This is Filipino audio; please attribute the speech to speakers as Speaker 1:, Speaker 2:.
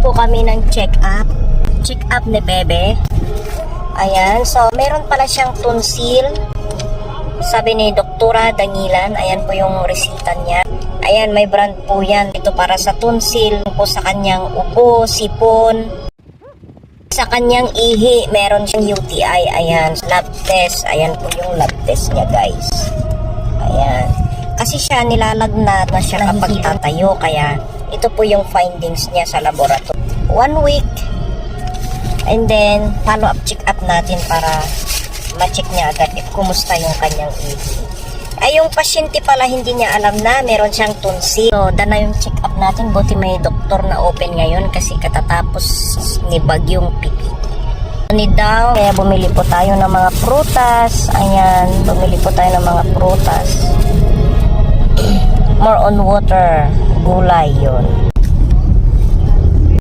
Speaker 1: po kami ng check-up. Check-up ni Bebe. Ayan, so meron pala siyang tonsil. Sabi ni Doktora Dangilan, ayan po yung resita niya. Ayan, may brand po yan. Ito para sa tonsil, po sa kanyang ubo, sipon. Sa kanyang ihi, meron siyang UTI. Ayan, lab test. Ayan po yung lab test niya, guys. Ayan. Kasi siya nilalagnat na siya kapag tatayo. Kaya ito po yung findings niya sa laboratory. 1 week. And then, follow-up check-up natin para ma-check niya agad if kumusta yung kanyang ihi. Ay, yung pasyente pala hindi niya alam na meron siyang tonsil. So, dana yung check-up natin. Buti may doktor na open ngayon kasi katatapos ni bagyong pipi. Ni daw, kaya bumili po tayo ng mga prutas. Ayan, bumili po tayo ng mga prutas. More on water, gulay yun.